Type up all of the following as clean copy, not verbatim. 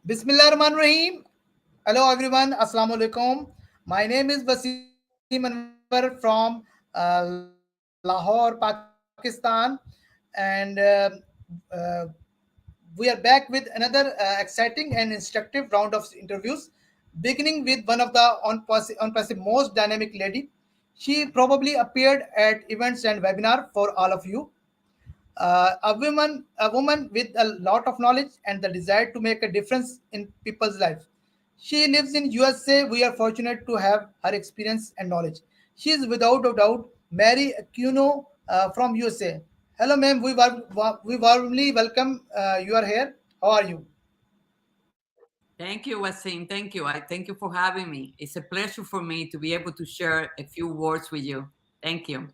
Bismillahirrahmanirrahim. Hello everyone. Assalamu alaikum. My name is Waseem Anwar from Lahore, Pakistan, and uh, we are back with another exciting and instructive round of interviews, beginning with one of the on passive most dynamic lady. She probably appeared at events and webinar for all of you. A woman with a lot of knowledge and the desire to make a difference in people's lives. She lives in USA. We are fortunate to have her experience and knowledge. She is without a doubt Mary Aquino from USA. Hello, ma'am. We warmly welcome you are here. How are you? Thank you, Wasim. Thank you. I thank you for having me. It's a pleasure for me to be able to share a few words with you. Thank you.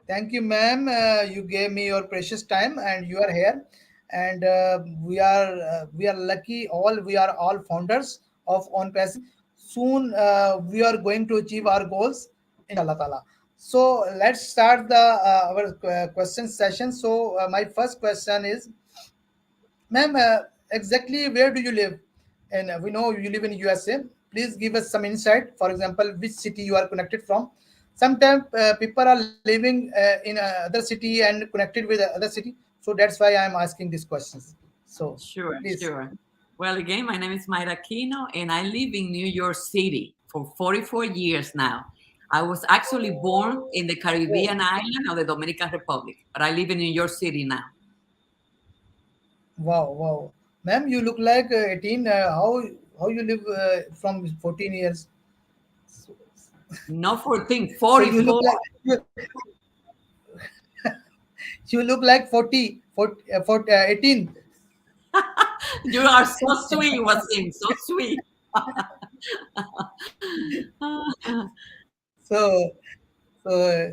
Thank you, ma'am. You gave me your precious time, and you are here. And we are lucky. We are all founders of OnPassive. Soon we are going to achieve our goals, inshallah Taala. So let's start our question session. So my first question is, ma'am, exactly where do you live? And we know you live in USA. Please give us some insight. For example, which city you are connected from. Sometimes people are living in other city and connected with other city. So that's why I am asking these questions. So Sure, please. sure. Well, again, my name is Mayra Aquino, and I live in New York City for 44 years now. I was actually born in the Oh, Caribbean island of the Dominican Republic, but I live in New York City now. wow, wow, ma'am, you look like 18. How you live from 14 years? So, Not 14, so you look 44. like you look like 40, 18. You are so sweet, Wasim, so sweet. So so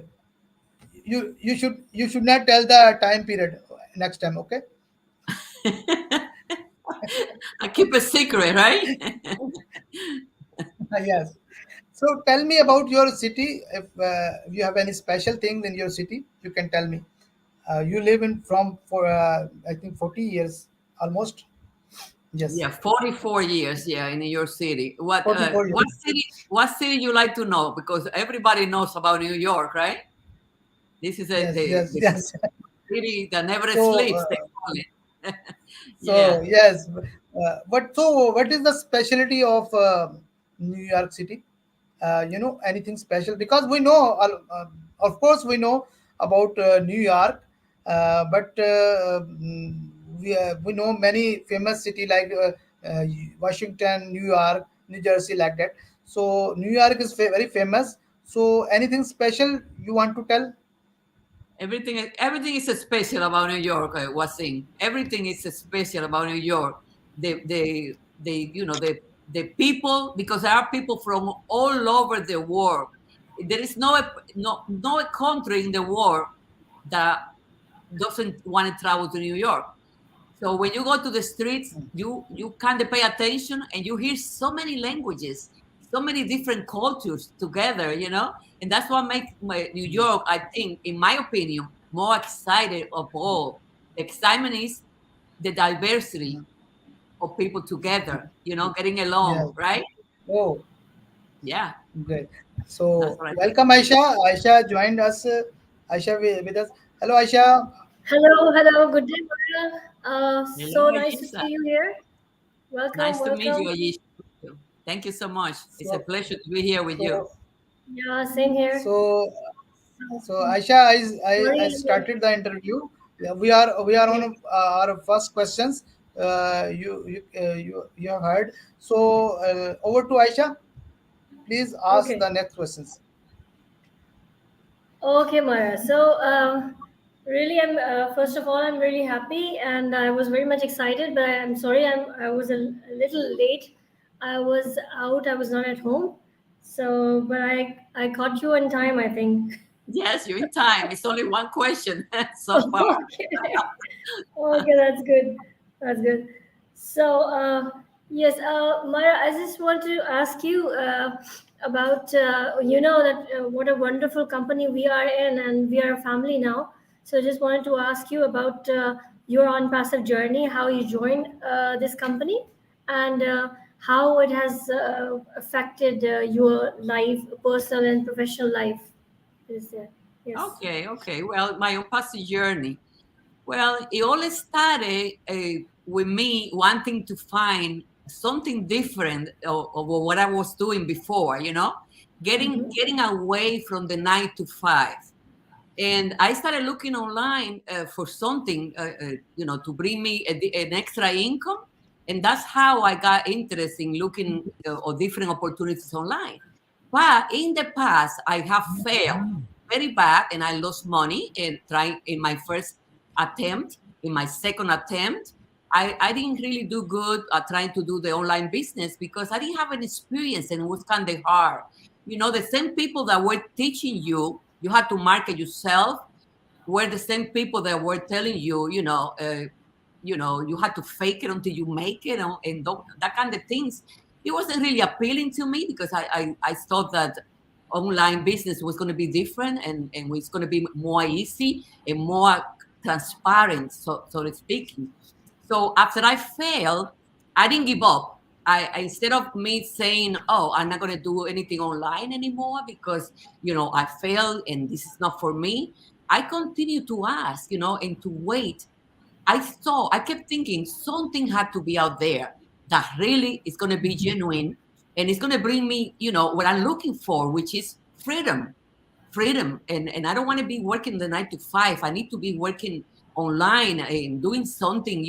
you should not tell the time period next time, okay? I keep a secret, right? Yes. So tell me about your city. If you have any special things in your city, you can tell me. You live in from for I think 40 years almost. Yes, Yeah, 44 years, yeah, in New York City. 44 What years. city you like to know? Because everybody knows about New York, right? This is Yes, yes, the yes. city that never So sleeps, they call it. Yeah. yes, what is the specialty of New York City? Anything special? Because we know, of course, we know about New York, but we know many famous city like uh, Washington, New York, New Jersey, like that. So New York is very famous. So anything special you want to tell? Everything is special about New York, Wasim. Everything is special about New York. The people, because there are people from all over the world. There is no country in the world that doesn't want to travel to New York. So when you go to the streets, you kind of pay attention and you hear so many languages, so many different cultures together, and that's what makes New York, I think, in my opinion, more excited of all. The excitement is the diversity of people together, getting Yes. along, right? Oh, Yeah, great. that's So what I think. welcome Aisha. Aisha joined us. Aisha with us. Hello Aisha. Hello, hello. Good day, Mara. So Hello, nice to Ayesha. see you here. Welcome, Nice to meet you, welcome. Ayesha. Thank you so much. It's a So pleasure to be here with you. so Yeah, same here. so so Um, Aisha, I Sorry. started the interview. Yeah, we are on Okay. our first questions. You have heard. So over to Aisha. Please ask the Okay. next questions. Okay, Mara. So, really, first of all, I'm really happy, and I was very much excited. But I'm sorry, I was a little late. I was out. I was not at home. So, but I caught you on time, I think. Yes, you're in time. It's only one question so far. Okay. Okay, that's good. That's good. So, yes, Mara, I just want to ask you about, that what a wonderful company we are in, and we are a family now. So, I just wanted to ask you about your on passive journey, how you joined this company, and how it has affected your life, personal and professional life. Is there? Yes. Okay, okay. Well, my ONPASSIVE journey. Well, it all started with me wanting to find something different of what I was doing before, Mm-hmm. getting away from the 9 to 5. And I started looking online for something, to bring me an extra income. And that's how I got interested in looking at different opportunities online. But in the past, I have failed very bad, and I lost money in trying in my first attempt. In my second attempt, I didn't really do good at trying to do the online business because I didn't have an experience, and it was kind of hard. The same people that were teaching you had to market yourself were the same people that were telling you, you had to fake it until you make it, and that kind of things. It wasn't really appealing to me because I thought that online business was going to be different, and it's going to be more easy and more transparent, so to speaking. So after I failed, I didn't give up. Instead of me saying, "Oh, I'm not going to do anything online anymore because I failed and this is not for me," I continued to ask, and to wait. I kept thinking something had to be out there that really is going to be genuine, and it's going to bring me, what I'm looking for, which is freedom. Freedom. And I don't want to be working the 9 to 5. I need to be working online and doing something,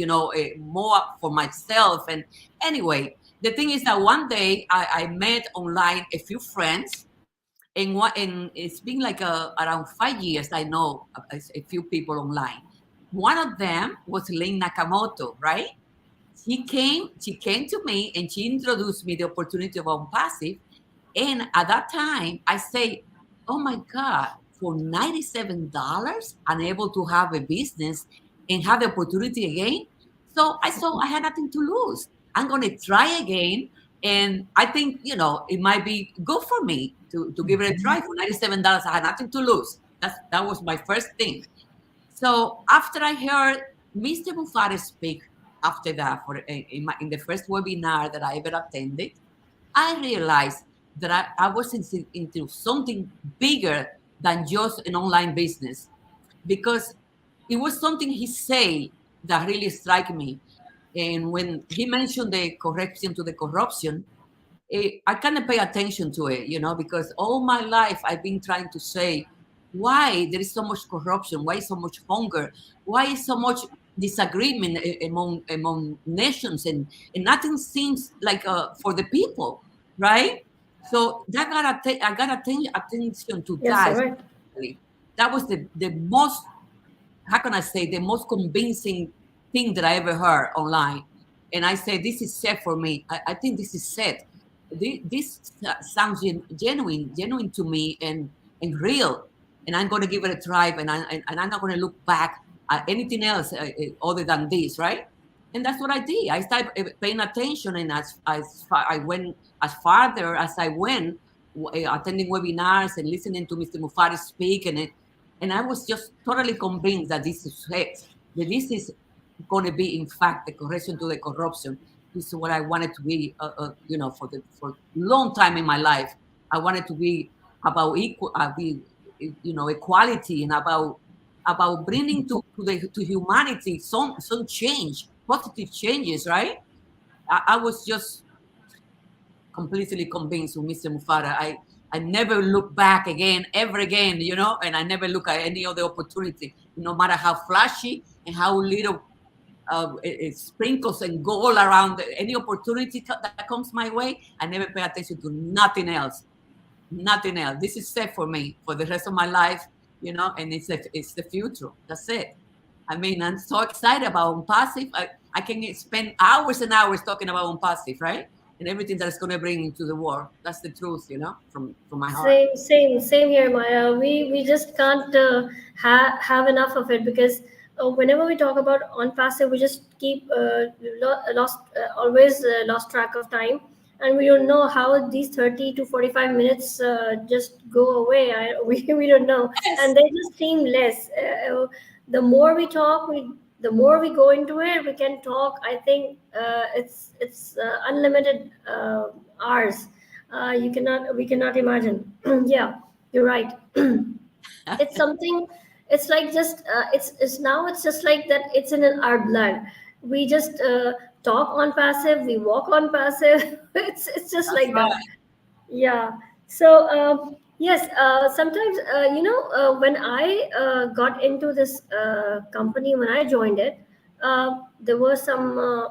more for myself. And anyway, the thing is that one day I met online a few friends, and it's been like around 5 years. I know a few people online. One of them was Lynn Nakamoto, right? She came to me and she introduced me the opportunity of ONPASSIVE. And at that time, I say, "Oh my God, for $97, I'm able to have a business and have the opportunity again." So I saw I had nothing to lose. I'm going to try again. And I think, it might be good for me to give it a try. For $97, I had nothing to lose. That was my first thing. So after I heard Mr. Bufari speak after that in the first webinar that I ever attended, I realized that I was into something bigger than just an online business, because it was something he said that really struck me. And when he mentioned the correction to the corruption, I kind of pay attention to it, because all my life I've been trying to say, why there is so much corruption, why so much hunger, why is so much disagreement among nations, and nothing seems like for the people, right? So I got attention to Yes, that. all right. Especially. That was the most, how can I say, the most convincing thing that I ever heard online. And I said, this is set for me. I think this is set. This sounds genuine to me, and real. And I'm going to give it a try, and I'm not going to look back at anything else other than this, right? And that's what I did. I started paying attention, and I went as farther as I went, attending webinars and listening to Mr. Mufari speak, and I was just totally convinced that this is it, that this is going to be, in fact, the correction to the corruption. This is what I wanted to be, for a long time in my life. I wanted to be about equality, and about bringing to humanity some change, positive changes, right? I was just completely convinced with Mr. Mufara. I never look back again, ever again, and I never look at any other opportunity, no matter how flashy and how little sprinkles and gold around any opportunity that comes my way. I never pay attention to nothing else. Nothing else. This is set for me for the rest of my life, and it's the future. That's it. I mean, I'm so excited about ONPASSIVE. I can spend hours and hours talking about ONPASSIVE, right? And everything that it's going to bring into the world. That's the truth, from my heart. Same here, Maya. We just can't have enough of it, because whenever we talk about on passive, we just keep lost always lost track of time, and we don't know how these 30 to 45 minutes just go away. We don't know, Yes. and they just seem less. The more we talk, the more we go into it, we can talk. I think it's unlimited hours. You cannot we cannot imagine. Yeah, you're right. It's something. It's like just it's now it's just like that. It's in our blood. We just talk on passive. We walk on passive. It's just That's like that. right. Yeah. So yes, sometimes when I got into this company, when I joined it, there were some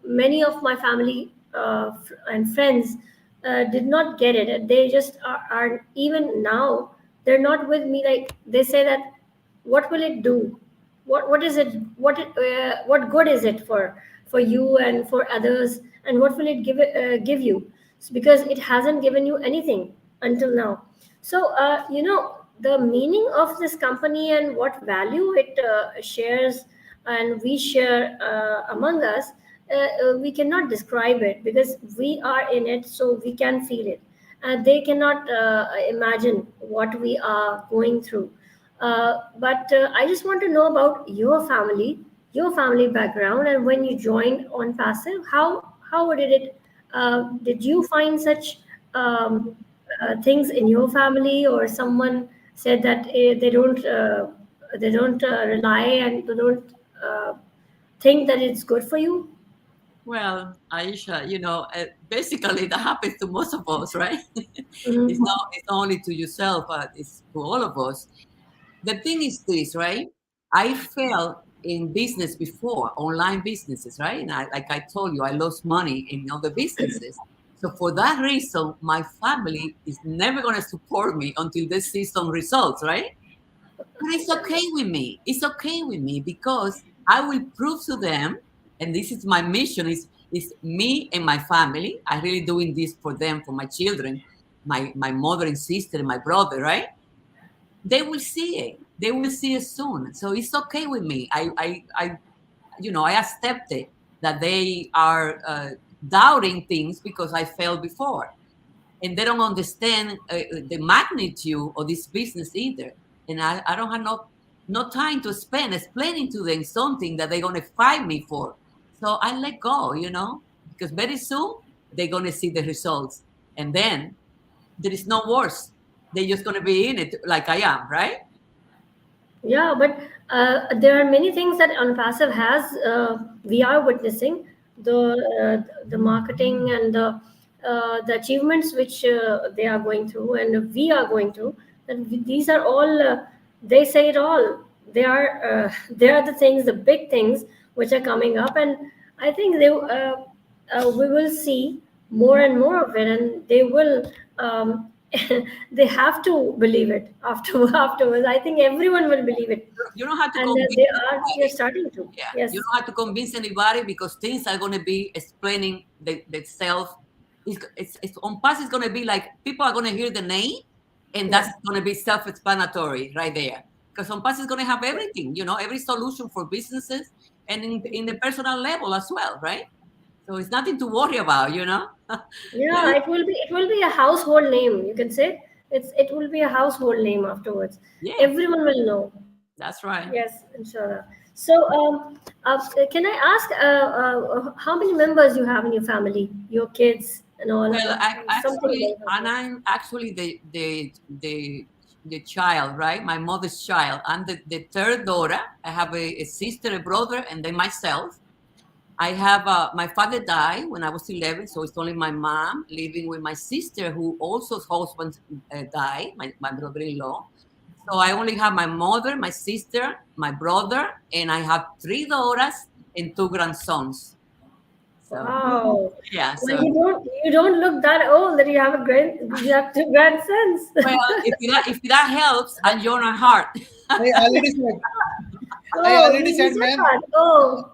many of my family and friends did not get it. They just are even now they're not with me. Like they say that, what will it do? What is it? What good is it for you and for others? And what will it give you? Because it hasn't given you anything until now. So the meaning of this company and what value it shares and we share among us, we cannot describe it because we are in it, so we can feel it. They cannot imagine what we are going through. But I just want to know about your family background, and when you joined on passive, how did it? Did you find such things in your family, or someone said that they don't rely and they don't think that it's good for you? Well, Aisha, basically that happens to most of us, right? Hmm. It's not only to yourself, but it's to all of us. The thing is this, right? I failed in business before, online businesses, right? And like I told you, I lost money in other businesses. So for that reason, my family is never going to support me until they see some results, right? But it's okay with me. It's okay with me because I will prove to them, and this is my mission, is me and my family. I really doing this for them, for my children, my mother and sister and my brother, right? They will see it. They will see it soon. So it's okay with me. I accept it that they are doubting things because I failed before, and they don't understand the magnitude of this business either. And I don't have no time to spend explaining to them something that they're gonna fight me for. So I let go, because very soon they're gonna see the results, and then there is no worse. They're just gonna be in it like I am, right? Yeah, but there are many things that Unpassive has. We are witnessing the marketing and the achievements which they are going through, and we are going through. And these are all. They say it all. They are they are the things, the big things which are coming up, and I think we will see more and more of it, and they will. They have to believe it afterwards. I think everyone will believe it, You don't have to and convince they are anybody. starting to. Yeah, you Yes. don't have to convince anybody because things are going to be explaining themselves. It's on pass is going to be like people are going to hear the name, and that's Yeah. going to be self-explanatory right there. Because on pass is going to have Yeah. everything, every solution for businesses and in the personal level as well, right? So it's nothing to worry about. Let Yeah, me, it will be a household name. You can say it will be a household name afterwards. yeah, Everyone will know. that's right. Yes, inshallah. So, can I ask how many members you have in your family, your kids and all? Well, Something about household. I'm actually the child, right? My mother's child. I'm the third daughter. I have a sister, a brother, and then myself. I have my father died when I was 11, so it's only my mom living with my sister, who also husband died, my brother-in-law. So I only have my mother, my sister, my brother, and I have three daughters and two grandsons. So Wow. yeah, Well, so you don't look that old that you have two grandsons. well, if that helps, and you're not hard. I already said. I Oh, already he said, said ma'am. that. Oh,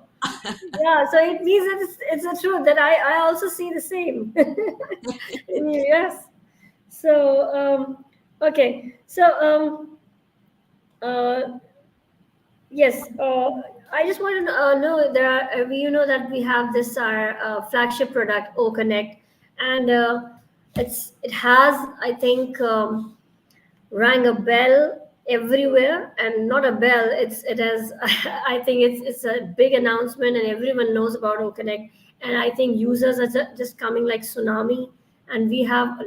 yeah. So it means that it's the truth that I also see the same in you. Yes. So okay. So uh, yes. I just want to know there are you know that we have this our flagship product O Connect, and it has, I think, rang a bell everywhere, and not a bell. It has I think it's a big announcement, and everyone knows about OConnect. And I think users are just coming like tsunami, and we have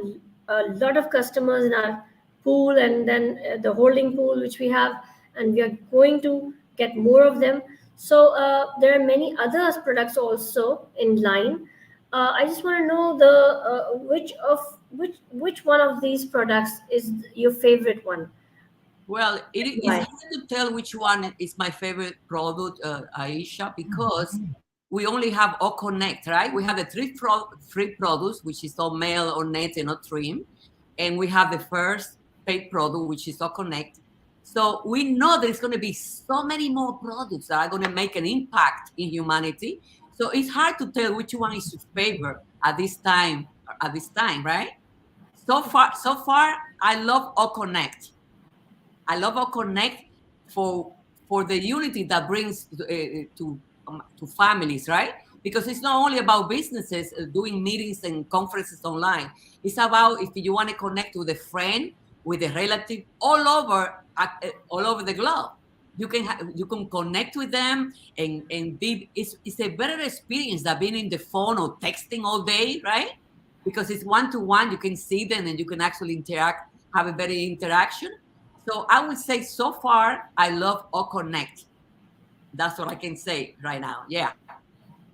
a lot of customers in our pool, and then the holding pool which we have, and we are going to get more of them. So there are many other products also in line. I just want to know the which one of these products is your favorite one. Well, it's Why? hard to tell which one is my favorite product, Aisha, because we only have O Connect, right? We have the free products, which is all male or net and not trim. And we have the first paid product, which is O Connect. So we know there's going to be so many more products that are going to make an impact in humanity. So it's hard to tell which one is your favorite at this time, right? So far, I love O Connect. I love our connect for for the unity that brings to families, right? Because it's not only about businesses doing meetings and conferences online. It's about if you want to connect with a friend, with a relative, all over the globe. You can connect with them and be. It's a better experience than being in the phone or texting all day, right? Because it's one to one. You can see them and you can actually interact, have a better interaction. So I would say so far, I love All Connect. That's what I can say right now. Yeah.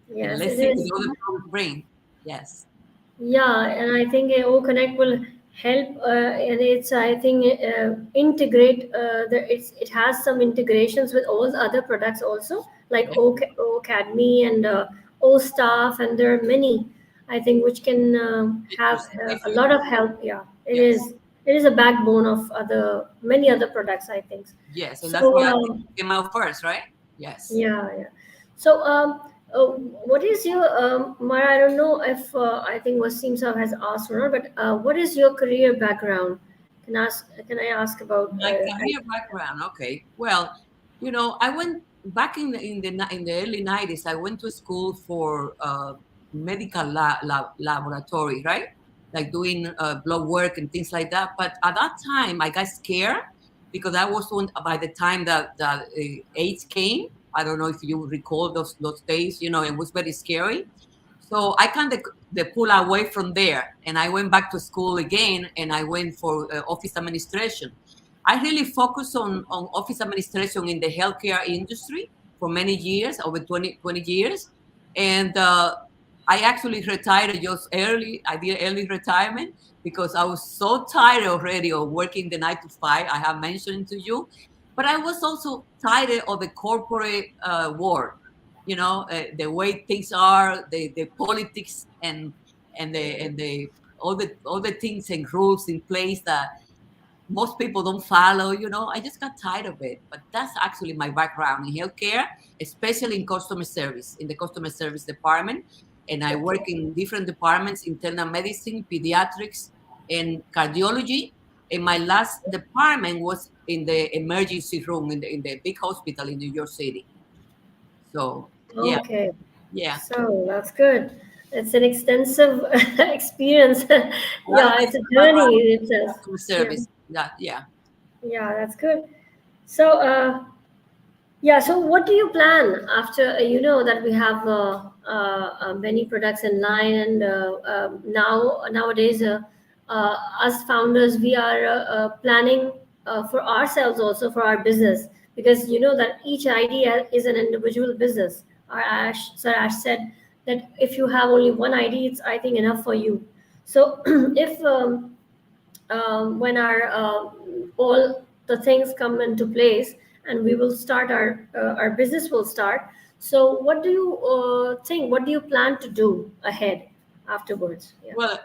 And let's Yes, see it what the is. other products bring. Yes. Yeah, and I think O Connect will help, and it's I think integrate. It has some integrations with all the other products also, like Yeah. O Academy and O Staff, and there are many I think which can have a Certification. lot of help. Yeah, it Yes. is. It is a backbone of other many other products, I think. Yes. And that's So why I think it came out first, right? Yes. yeah, yeah. So, what is your, Mara? I don't know if I think Wasim Saab has asked or not, but what is your career background? Can I ask about? My career background. Okay. Well, I went back in the early 90s. I went to school for medical laboratory, right? Like doing blood work and things like that. But at that time, I got scared because I was on by the time that AIDS came. I don't know if you recall those days. It was very scary. So I kind of pull away from there, and I went back to school again, and I went for office administration. I really focused on office administration in the healthcare industry for many years, over 20 years, and I actually retired just early. I did early retirement because I was so tired already of working the 9 to 5. I have mentioned to you, but I was also tired of the corporate world, the way things are, the politics and the all the things and rules in place that most people don't follow. I just got tired of it. But that's actually my background in healthcare, especially in customer service, in the customer service department. And I work Okay, in different departments: internal medicine, pediatrics, and cardiology. And my last department was in the emergency room in the big hospital in New York City. So yeah. okay. Yeah, So that's good. It's an extensive experience. that's Yeah, my it's a background journey. in It says. customer Yeah, service. Yeah. yeah, that's good. So, yeah. So, what do you plan after you know that we have many products in line, and nowadays, us founders, we are planning for ourselves also for our business, because you know that each idea is an individual business. Sir Ash said that if you have only one idea, it's I think enough for you. So, if when our all the things come into place, and we will start our business will start. So what do you think, what do you plan to do ahead afterwards? Yeah. Well,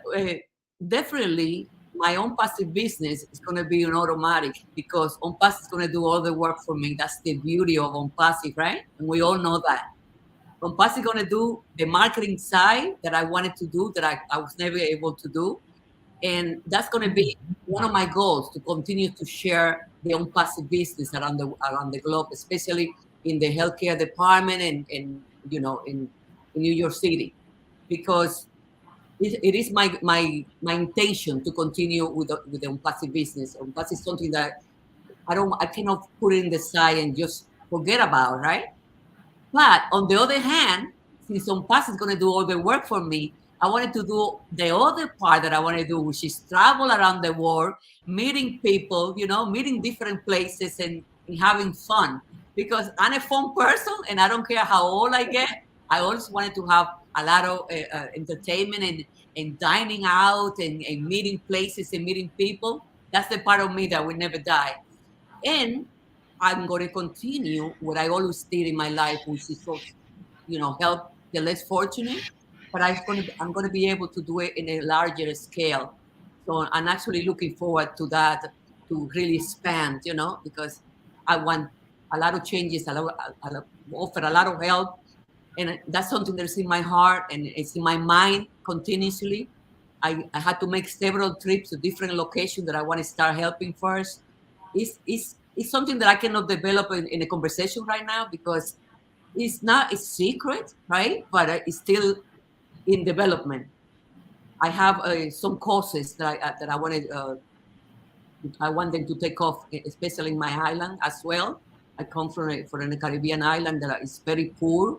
definitely my own passive business is going to be an automatic because OnPassive is going to do all the work for me. That's the beauty of OnPassive, right? And we all know that. OnPassive is going to do the marketing side that I wanted to do that I was never able to do. And that's going to be one of my goals, to continue to share the OnPassive business around the globe, especially in the healthcare department and in New York City, because it is my intention to continue with the OnPassive business. OnPassive is something that I cannot put it in the side and just forget about, right? But on the other hand, since OnPass is going to do all the work for me, I wanted to do the other part that I want to do, which is travel around the world, meeting people, meeting different places and having fun. Because I'm a fun person and I don't care how old I get. I always wanted to have a lot of entertainment and dining out and meeting places and meeting people. That's the part of me that will never die. And I'm going to continue what I always did in my life, which is also, help the less fortunate. But I'm going to be able to do it in a larger scale. So I'm actually looking forward to that, to really expand, because I want a lot of changes, offer a lot of help. And that's something that's in my heart and it's in my mind continuously. I had to make several trips to different locations that I want to start helping first. It's something that I cannot develop in a conversation right now because it's not a secret, right? But it's still in development. I have some courses that I want them to take off, especially in my island as well. I come from a Caribbean island that is very poor,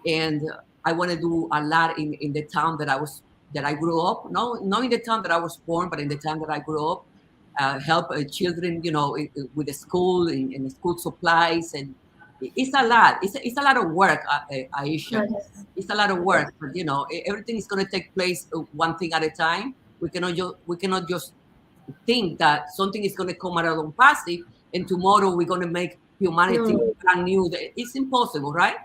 and I want to do a lot in the town that I grew up. No, not in the town that I was born, but in the town that I grew up. Help children, with the school and school supplies, and it's a lot. It's a lot of work, Aisha. Yes. It's a lot of Yes. work, but everything is going to take place one thing at a time. We cannot just think that something is going to come out of passive and tomorrow we're going to make humanity No. brand new. It's impossible, right?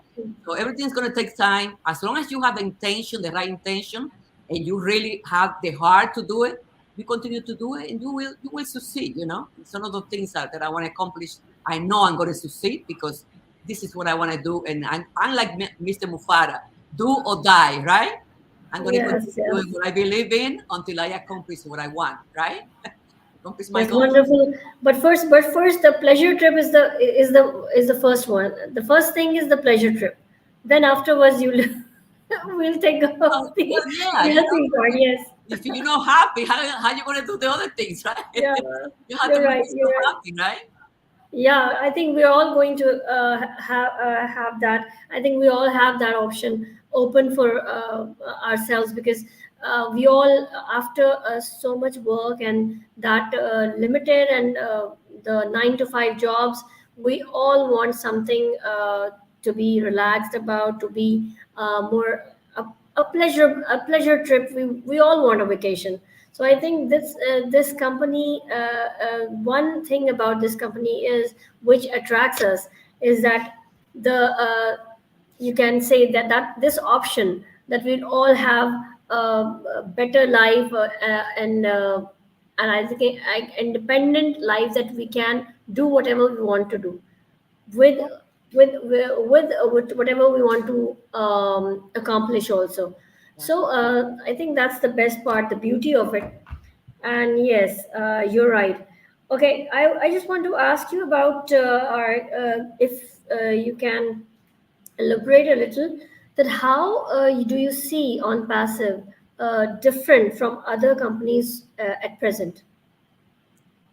So everything's going to take time. As long as you have the intention, the right intention, and you really have the heart to do it, you continue to do it and you will succeed. It's one of the things that I want to accomplish. I know I'm going to succeed because this is what I want to do. And I'm like Mr. Mufara, do or die, right? I'm going to Yes. continue Yes. doing what I believe in until I accomplish what I want, right? Accomplish my That's goals. wonderful. But first, the pleasure trip is the first one. The first thing is the pleasure trip. Then afterwards, you will take Well, off the well, yeah, healthy part. Yes. if you're not happy, how you going to do the other things, right? Yeah. You have to You're make right. You're yourself right. happy, right? Yeah, I think we're all going to have that. I think we all have that option open for ourselves because we all, after so much work and that limited and the 9 to 5 jobs, we all want something to be relaxed about, to be more a pleasure trip. We all want a vacation. So I think this company, one thing about this company is which attracts us is that the you can say that this option that we'll all have a better life and I think independent life that we can do whatever we want to do with with whatever we want to accomplish also. Yeah. So I think that's the best part, the beauty of it. And yes, you're right. Okay, I just want to ask you about if you can elaborate a little that how do you see on passive different from other companies at present?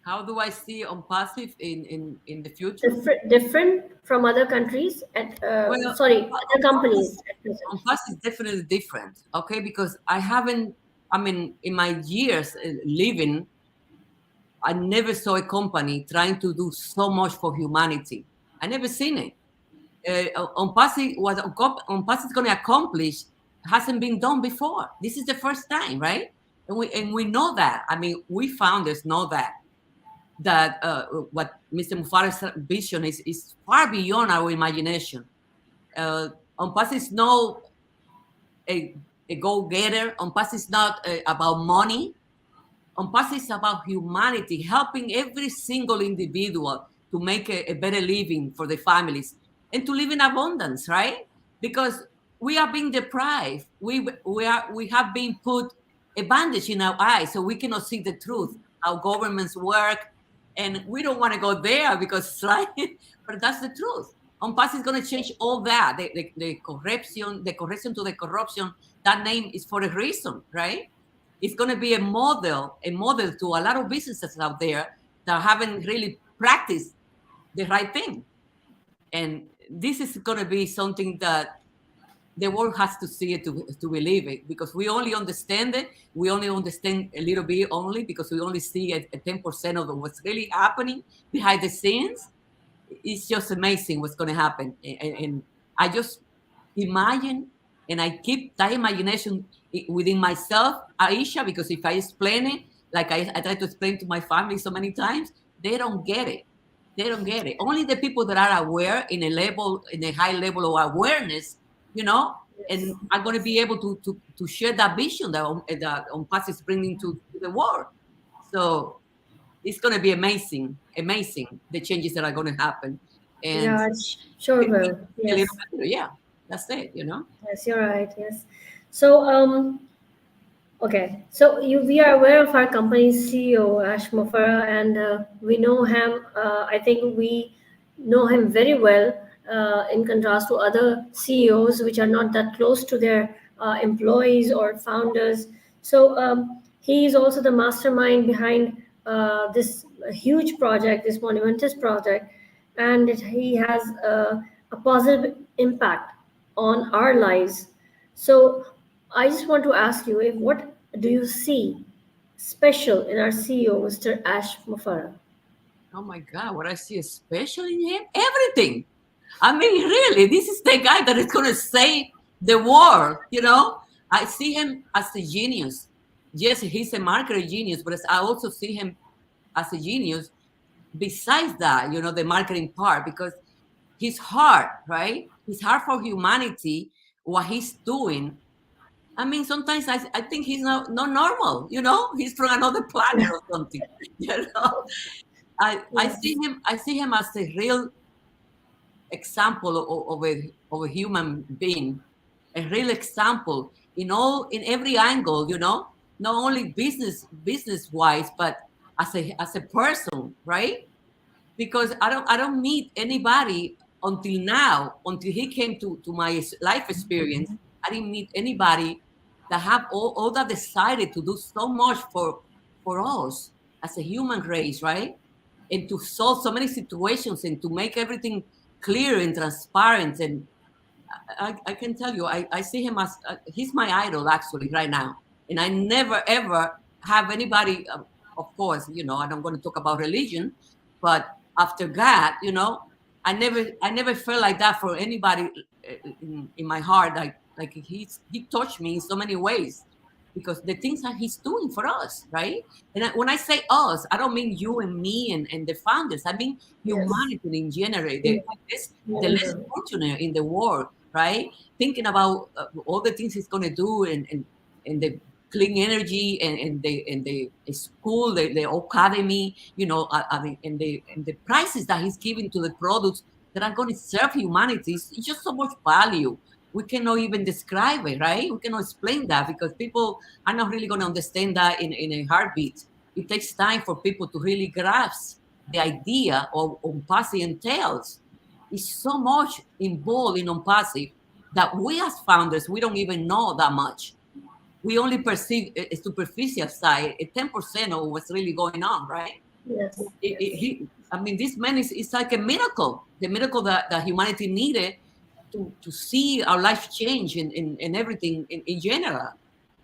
How do I see on passive in the future? Different from other countries at Well, sorry, other companies at present. on passive is definitely different, okay? Because I mean, in my years living, I never saw a company trying to do so much for humanity. I never seen it. OnPassy what OnPassy is going to accomplish hasn't been done before. This is the first time, right? And we know that. I mean, we founders know that what Mr. Mufara's vision is far beyond our imagination. OnPassy is no a, a go-getter. OnPassy is not about money. OnPassy is about humanity, helping every single individual to make a better living for their families and to live in abundance, right? Because we are being deprived. We have been put a bandage in our eyes so we cannot see the truth, how governments work, and we don't want to go there because right, but that's the truth. OnPassy is going to change all that. The correction to the corruption. That name is for a reason, right? It's going to be a model to a lot of businesses out there that haven't really practice the right thing. And this is going to be something that the world has to see it to believe it, because we only understand it. We only understand a little bit only because we only see a 10% of what's really happening behind the scenes. It's just amazing what's going to happen. And I just imagine, and I keep that imagination within myself, Aisha, because if I explain it, like I try to explain to my family so many times, they don't get it. They don't get it. Only the people that are aware in a high level of awareness, you know, Yes. and are going to be able to share that vision that ONPASSIVE is bringing to the world. So it's going to be amazing, amazing, the changes that are going to happen. And Yeah, sure people will. a little Yes. better. Yeah, that's it, you know. Yes, you're right. Yes. So, okay, so we are aware of our company's CEO, Ash Mufara, and we know him. I think we know him very well in contrast to other CEOs, which are not that close to their employees or founders. So he is also the mastermind behind this huge project, this monumentous project, and he has a positive impact on our lives. So I just want to ask you, if what do you see special in our CEO, Mr. Ash Mufara? Oh my God, what I see special in him? Everything. I mean, really, this is the guy that is going to save the world, you know? I see him as a genius. Yes, he's a marketer genius, but I also see him as a genius besides that, you know, the marketing part, because his heart, right? His heart for humanity, what he's doing. I mean, sometimes I think he's not normal, you know? He's from another planet or something, you know? Yes, I see him as a real example of a human being, a real example in every angle, you know, not only business wise, but as a person, right? Because I don't meet anybody until now, until he came to my life experience. I didn't meet anybody that have all that decided to do so much for us as a human race, right? And to solve so many situations and to make everything clear and transparent. And I can tell you, I see him as he's my idol actually right now. And I never ever have anybody, of course, you know, and I'm going to talk about religion, but after God, you know, I never felt like that for anybody in my heart. Like he touched me in so many ways because the things that he's doing for us, right? And when I say us, I don't mean you and me and the founders. I mean yes, humanity in general, in the less general. fortunate in the world, right? Thinking about all the things he's going to do and the clean energy and the school, the academy, you know, and the prices that he's giving to the products that are going to serve humanity. It's just so much value. We cannot even describe it, right? We cannot explain that because people are not really going to understand that in a heartbeat. It takes time for people to really grasp the idea of ONPASSIVE entails. It's so much involved in ONPASSIVE that we as founders, we don't even know that much. We only perceive a superficial side, a 10% of what's really going on, right? Yes, yes, I mean, this man is like a miracle, the miracle that humanity needed to see our life change in everything in general.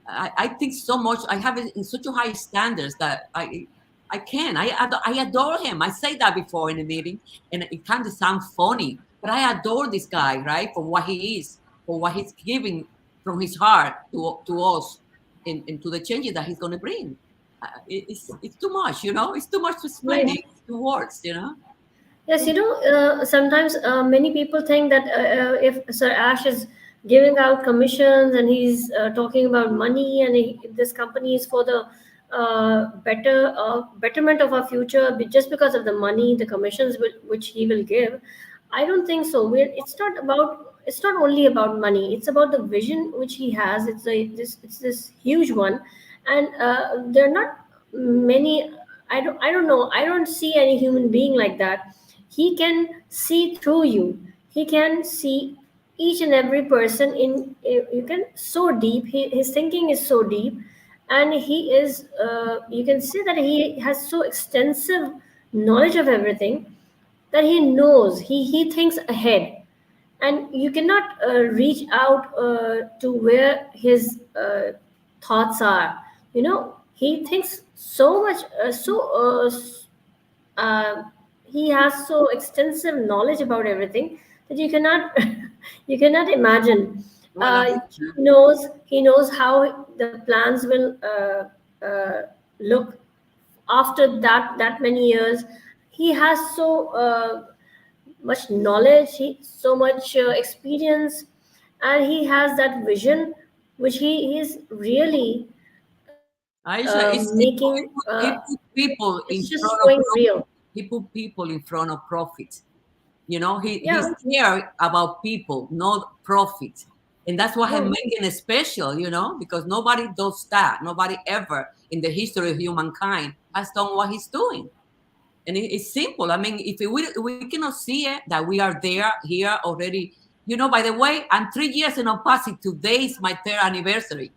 I think so much. I have it in such a high standards that I adore him. I say that before in a meeting, and it kind of sounds funny, but I adore this guy, right, for what he is, for what he's giving from his heart to us, and to the changes that he's going to bring. It's too much, you know. It's too much to explain yes. it to words, you know. Yes, sometimes many people think that if Sir Ash is giving out commissions and he's talking about money and this company is for the betterment of our future, just because of the money, the commissions which he will give, I don't think so. It's not only about money. It's about the vision which he has. It's this huge one, and there are not many. I don't know. I don't see any human being like that. He can see through you. He can see each and every person in. You can so deep. His thinking is so deep, and he is. You can see that he has so extensive knowledge of everything, that he knows, he thinks ahead, and you cannot reach out to where his thoughts are. You know, he thinks so much, uh, he has so extensive knowledge about everything that you cannot you cannot imagine. Well, that's He knows how the plans will look after that many years. He has much knowledge, so much experience, and he has that vision, which he is really Aisha, it's making. simple. He put It's people just in going front of real. profit. He put people in front of profit. You know, Yeah. he's care about people, not profit. And that's what has No. made him special, you know, because nobody does that. Nobody ever in the history of humankind has done what he's doing. And it's simple. I mean, if we cannot see it, that we are there, here already. You know, by the way, I'm 3 years in Opasi. Today is my third anniversary,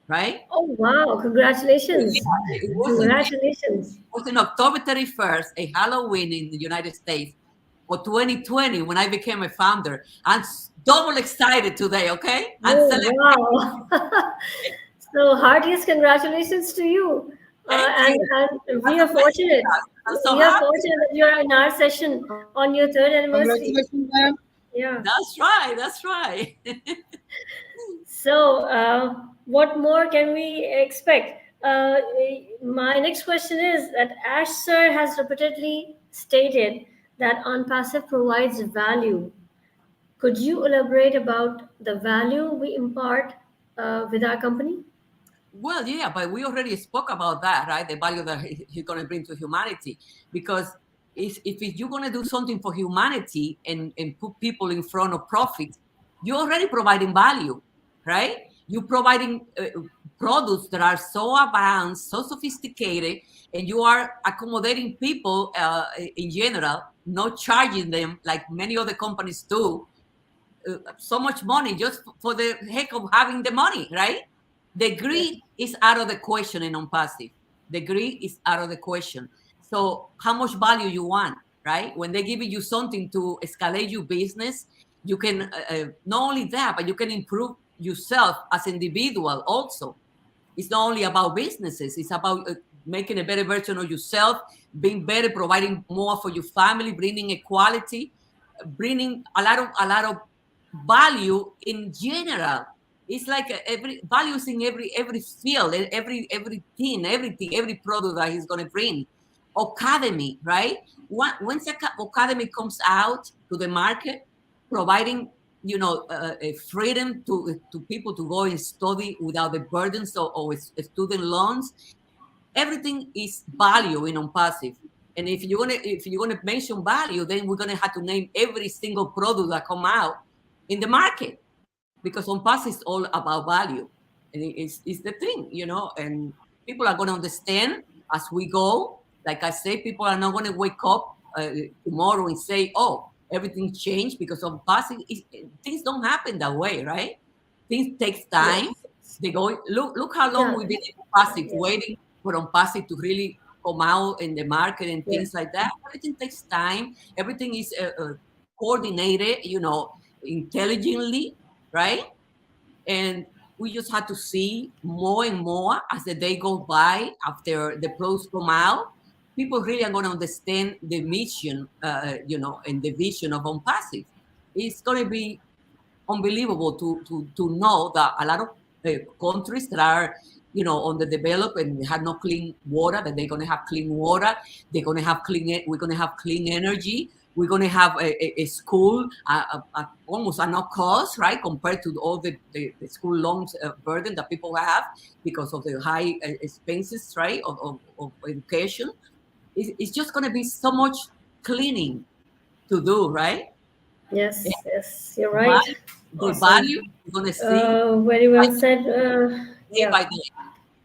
right? Oh wow! Congratulations! It wasn't Congratulations! was in October 31st, a Halloween in the United States, or 2020 when I became a founder. I'm double excited today, okay? I'm Oh celebrating. wow! So heartiest congratulations to you, Thank and you. we That's are amazing. fortunate. I'm so We are happy. fortunate that you are in our session on your third anniversary. Congratulations, ma'am. Yeah. That's right. That's right. So, what more can we expect? My next question is that Ash sir has repeatedly stated that OnPassive provides value. Could you elaborate about the value we impart with our company? Well, yeah, but we already spoke about that, right? The value that he's going to bring to humanity. Because if you're going to do something for humanity and put people in front of profit, you're already providing value, right? You're providing products that are so advanced, so sophisticated, and you are accommodating people in general, not charging them like many other companies do so much money just for the heck of having the money, right? The Yes. greed is out of the question in non-passive. The greed is out of the question. So how much value you want, right? When they give you something to escalate your business, you can not only that, but you can improve yourself as an individual also. It's not only about businesses. It's about making a better version of yourself, being better, providing more for your family, bringing equality, bringing a lot of value in general. It's like every values in every field, every product that he's going to bring. Academy, right? Once academy comes out to the market, providing a freedom to people to go and study without the burdens of student loans. Everything is value in on-passive. And if you're gonna mention value, then we're gonna have to name every single product that come out in the market, because on-passive is all about value. And it's the thing. And people are gonna understand as we go. Like I say, people are not gonna wake up tomorrow and say, "Oh, everything changed because of passive." Things don't happen that way, right? Things takes Yes. time. They go. Look how long Yeah. we've been in passive, Yes. waiting for on passive to really come out in the market and Yes. things like that. Everything takes time. Everything is coordinated, intelligently, right? And we just had to see more and more as the day goes by after the pros come out. People really are going to understand the mission, and the vision of on passive. It's going to be unbelievable to know that a lot of countries that are underdeveloped and they have no clean water, that they're going to have clean water. They're going to have we're going to have clean energy. We're going to have a school almost at no cost, right, compared to all the school loans burden that people have because of the high expenses, right, of education. It's just going to be so much cleaning to do, right? Yes. Yes. You're But right. the Awesome. value you're going to see Very well said. day Yeah. by day.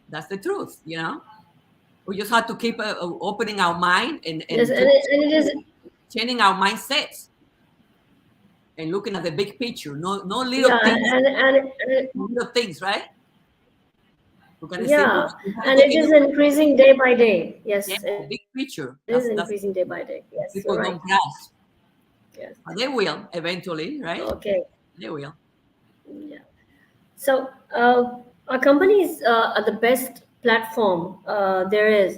That's the truth. We just have to keep opening our mind Yes, and just and it is. changing our mindsets and looking at the big picture. No Yeah, little things, and little things, right? We're gonna say, Yeah, you have to and take it it. is increasing day by day. Yeah, Yes, it is big increasing picture. day by day. That's Yes, you're right. people don't grasp. Yes. But they will eventually, right? Okay. They will. Yeah. So, our companies are the best platform there is,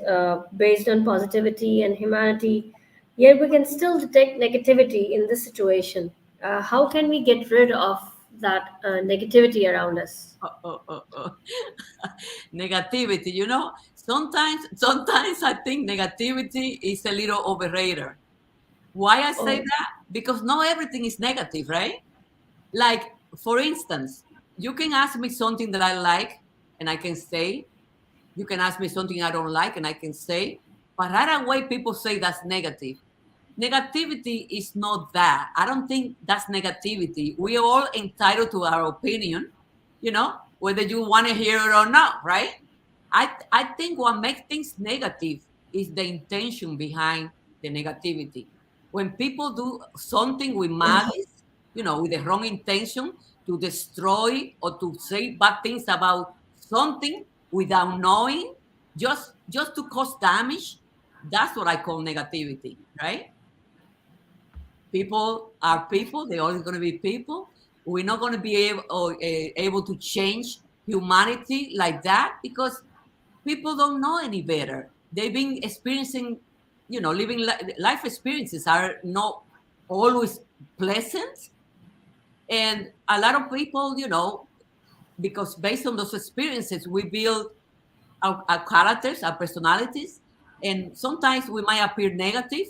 based on positivity and humanity. Yet we can still detect negativity in this situation. How can we get rid of that negativity around us? Oh, oh, oh, oh. Negativity, sometimes I think negativity is a little overrated. Why I say Oh, that? Because not everything is negative, right? Like, for instance, you can ask me something that I like and I can say, you can ask me something I don't like and I can say, but right away people say that's negative. Negativity is not that. I don't think that's negativity. We are all entitled to our opinion, whether you want to hear it or not, right? I think what makes things negative is the intention behind the negativity. When people do something with yes. malice, with the wrong intention to destroy or to say bad things about something without knowing, just to cause damage, that's what I call negativity, right? People are people. They're always going to be people. We're not going to be able to change humanity like that because people don't know any better. They've been experiencing, living life experiences are not always pleasant. And a lot of people, because based on those experiences, we build our characters, our personalities. And sometimes we might appear negative,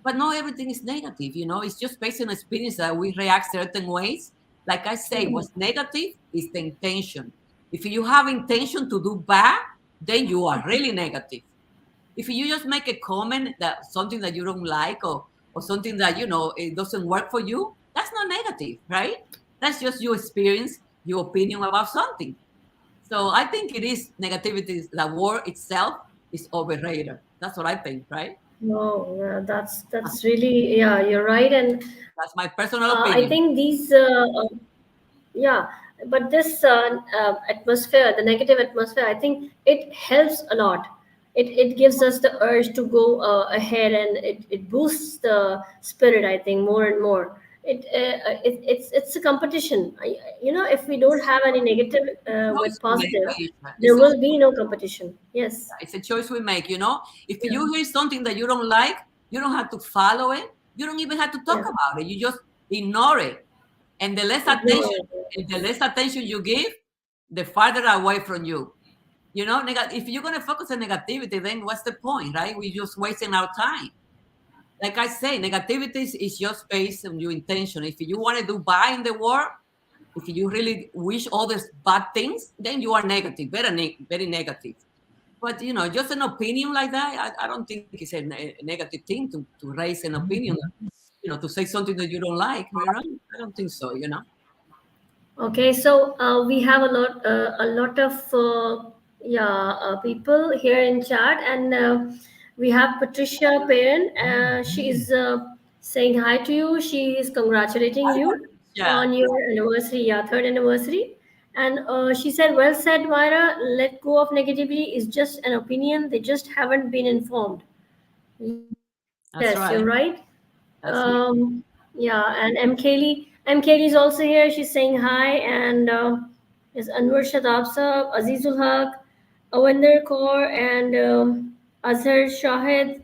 but not everything is negative. It's just based on experience that we react certain ways. Like I say, what's negative is the intention. If you have intention to do bad, then you are really negative. If you just make a comment that something that you don't like, or something that it doesn't work for you, that's not negative, right? That's just your experience, your opinion about something. So I think it is negativity. The word itself is overrated. That's what I think, right? No, yeah, that's really, yeah, you're right. And That's my personal I opinion. think yeah, but this atmosphere, the negative atmosphere, I think it helps a lot. It gives us the urge to go ahead, and it boosts the spirit, I think, more and more. It's a competition. If we don't have any negative Choice with we make, positive, Ayesha. there will be no competition. Yes. It's a choice we make. If Yeah. you hear something that you don't like, you don't have to follow it. You don't even have to talk Yeah. about it. You just ignore it. And Ignore it. the less attention you give, the farther away from you. If you're gonna focus on negativity, then what's the point, right? We're just wasting our time. Like I say, negativity is just based on your intention. If you want to do bad in the world, if you really wish others bad things, then you are negative, very negative. But just an opinion like that, I don't think it's a negative thing to raise an opinion. To say something that you don't like. I don't think so. Okay, so we have a lot of people here in chat, and we have Patricia Perrin. She is saying hi to you. She is congratulating you Yeah, on your anniversary, yeah, third anniversary. And she said, "Well said, Myra. Let go of negativity is just an opinion. They just haven't been informed." Yes, you're right. that's right. That's me. Yeah, and M. Kaylee is also here. She's saying hi, and there's Anwar Shadab Saab, Azizul Haq, Awander Kaur, and Azhar Shahid,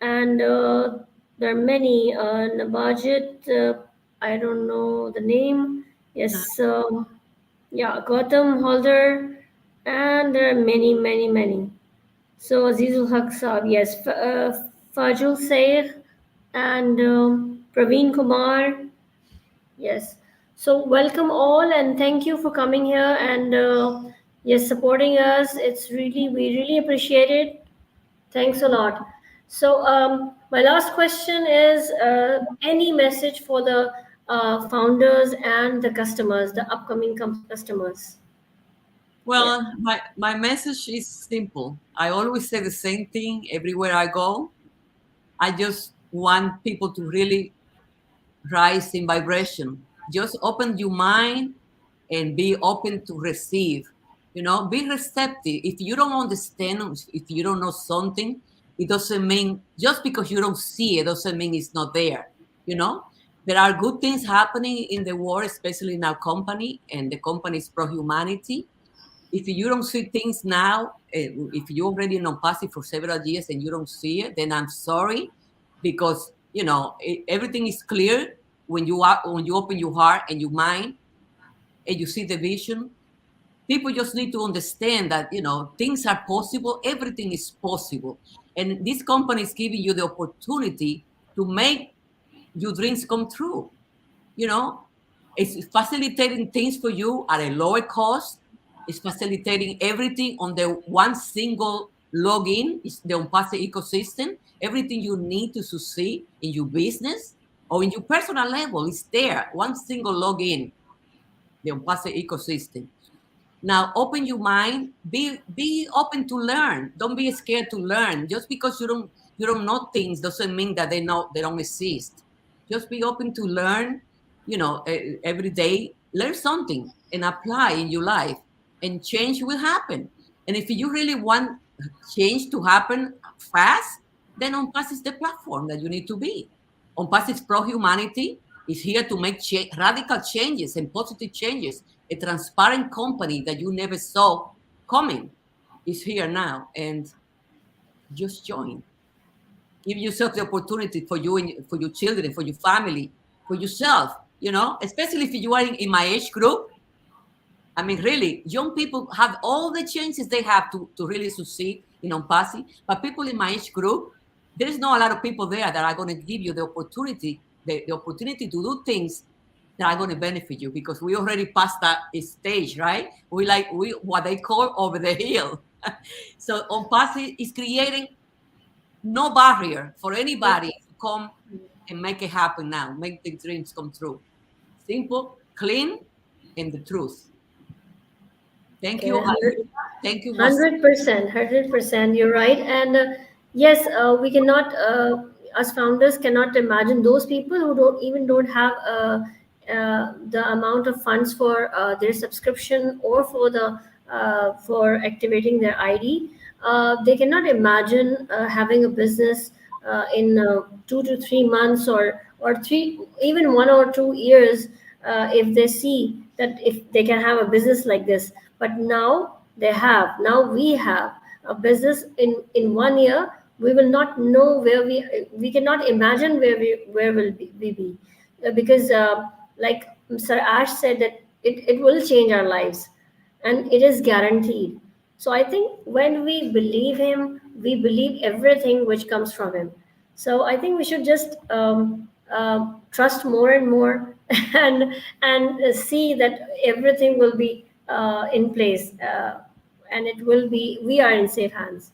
and there are many. Nabajit, I don't know the name. Yes, yeah, Gautam Halder, and there are many, many, many. So Azizul Haq Saab, yes, Fajul Saif, and Praveen Kumar. Yes. So welcome all, and thank you for coming here and yes, supporting us. We really appreciate it. Thanks a lot. So my last question is, any message for the founders and the customers, the upcoming customers? Yeah. Well, my message is simple. I always say the same thing everywhere I go. I just want people to really rise in vibration. Just open your mind and be open to receive. Be receptive. If you don't understand, if you don't know something, it doesn't mean, just because you don't see it doesn't mean it's not there. you know there are good things happening in the world, especially in our company, and the company is pro humanity. If you don't see things now, if you already know passive for several years and you don't see it, then I'm sorry, because everything is clear when you open your heart and your mind and you see the vision. People just need to understand that things are possible. Everything is possible, and this company is giving you the opportunity to make your dreams come true. you know it's facilitating things for you at a lower cost. It's facilitating everything on the one single login. It's the ONPASSIVE ecosystem. Everything you need to succeed in your business or in your personal level is there, one single login, the ONPASSIVE ecosystem. Now open your mind. Be open to learn. Don't be scared to learn. Just because you don't know things doesn't mean that they don't exist. Just be open to learn. Every day learn something and apply in your life, and change will happen. And if you really want change to happen fast, then OnPass is the platform that you need to be. OnPass is pro humanity. Is here to make radical changes and positive changes. A transparent company that you never saw coming is here now, and just join. Give yourself the opportunity for you and for your children, for your family, for yourself. Especially if you are in my age group. I mean, really, young people have all the chances they have to really succeed in OnPassy. But people in my age group, there is not a lot of people there that are going to give you the opportunity, the opportunity to do things that are going to benefit you, because we already passed that stage, right? We what they call over the hill. So OnPassy is creating no barrier for anybody to come and make it happen now, make the dreams come true. Simple, clean, and the truth. Thank Okay, you, Ayesha. Thank you, Waseem. 100%, 100%. You're right. And yes, we cannot, us founders cannot imagine those people who don't have the amount of funds for their subscription, or for activating their ID. They cannot imagine having a business in 2 to 3 months, or three, even 1 or 2 years, if they see that if they can have a business like this. But now we have a business. In 1 year we will not know where we cannot imagine where will we be. Because like Sir Ash said, that it will change our lives, and it is guaranteed. So I think when we believe him, we believe everything which comes from him. So I think we should just trust more and more, and see that everything will be in place, and it will be we are in safe hands.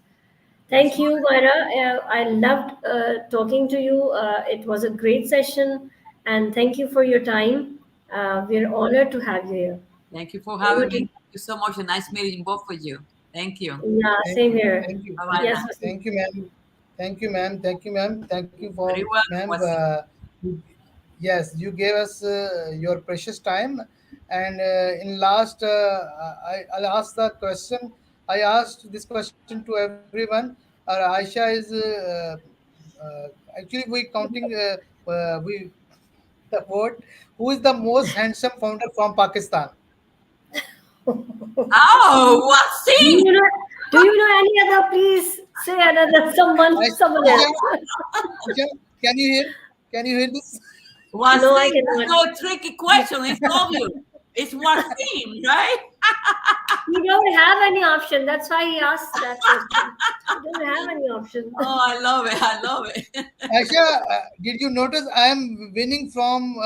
That's Thank you, Myra. I loved talking to you. It was a great session, and thank you for your time. We're honored to have you here. Thank you for Over having me. to, Thank you so much. A nice meeting both of you. Thank you. yeah, Thank same you, here. thank you, Bye bye Yes, now. Waseem. thank you, ma'am. Thank you, ma'am. Thank you, ma'am. Thank you for, Very ma'am. well, Waseem. Yes, you gave us your precious time. And in last, I'll ask the question. I asked this question to everyone. Aisha is actually we counting we the vote. Who is the most handsome founder from Pakistan? Oh, Do Waseem! you know? Do you know any other? Please say another. Someone Aisha, else. Aisha, can you hear? Can you hear this? No, I Waseem, that's cannot. no tricky question. It's obvious. It's Waseem, right? He don't have any option. That's why he asked that question. He don't have any option. Oh, I love it. I love it. Aisha, did you notice I am winning from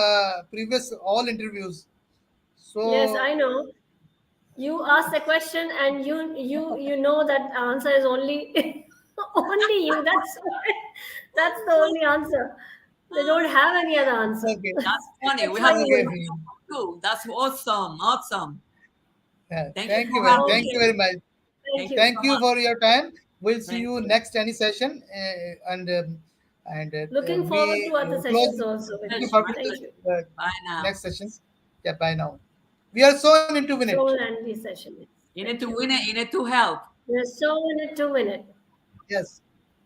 previous all interviews? Yes, So I know. You ask the question, and you know that answer is only only you. That's the only answer. They don't have any other answer. okay, That's funny. That's We why have you okay, win. to too. That's awesome. Awesome. Thank you thank for you, man. having Thank me. you Okay. very much. Thank Thank you you. so Thank you much. for your time. We'll see Thank you you. next any session, Looking forward to we other close. sessions also with Looking you. Pleasure. forward My to Thank pleasure. you. Bye now. next sessions. Yeah, bye now. We are so into minute. Soul and V session. In it Thank to you. win it, in it to help. We're so in it to win it. Yes.